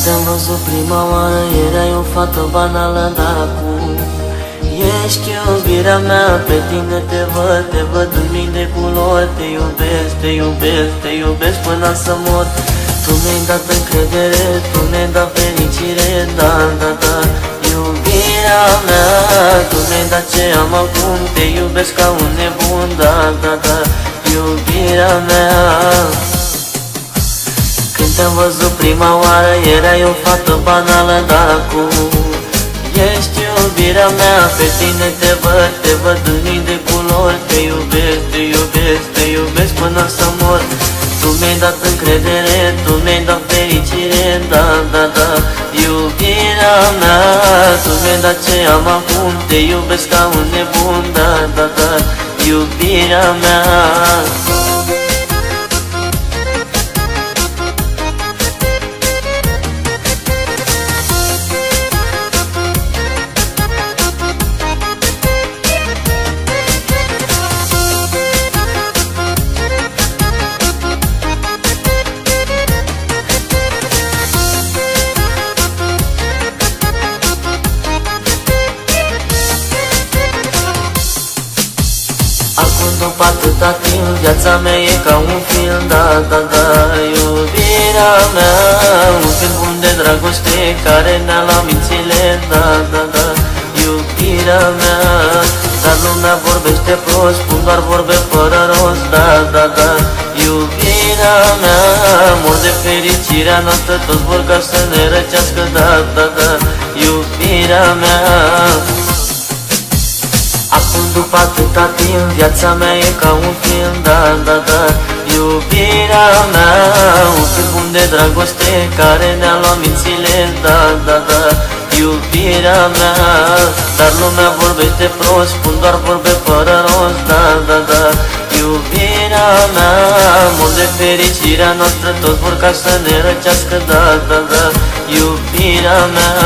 te-am văzut prima oară, erai o fată banală, dar acum ești iubirea mea. Pe tine te văd în mii de culori. Te iubesc, te iubesc, te iubesc până să mor. Tu mi-ai dat încredere, tu mi-ai dat fericire, da, da, da, iubirea mea. Tu mi-ai dat ce am acum, te iubesc ca un nebun, da, da, da, iubirea mea. Când te-am văzut prima oară, erai o fată banală, dar acum ești iubirea mea. Pe tine te văd în mii de culori. Te iubesc, te iubesc, te iubesc până să mor. Tu mi-ai dat încredere, tu mi-ai dat fericire, da, da, da, iubirea mea. Tu mi-ai dat ce am acum, te iubesc ca un nebun, da, da, da, iubirea mea. Acum după atâta timp, viața mea e ca un film, da, da, da, iubirea mea. Un film bun de dragoste care ne-a luat mințile, da, da, da, iubirea mea. Dar lumea vorbește prost, spun doar vorbe fără rost, da, da, da, iubirea mea. Mor de fericirea noastră, toți vor ca să ne răcească, da, da, da, iubirea mea. Acum după atâta timp, viața mea e ca un film, da, da, da, iubirea mea. Un film bun de dragoste care ne-a luat mințile, da, da, da, iubirea mea. Dar lumea vorbește prost, spun doar vorbe fără rost, da, da, da, iubirea mea. Mor de fericirea noastră, toți vor ca să ne răcească, da, da, da, iubirea mea.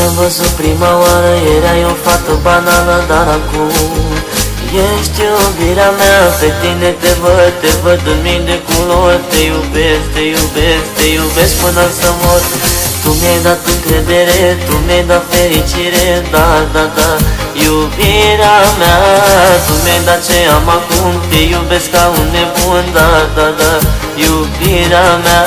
Te-am văzut prima oară, erai o fată banală, dar acum ești iubirea mea. Pe tine te văd în mii de culori. Te iubesc, te iubesc, te iubesc până să mor. Tu mi-ai dat încredere, tu mi-ai dat fericire, da, da, da, iubirea mea. Tu mi-ai dat ce am acum, te iubesc ca un nebun, da, da, da, iubirea mea.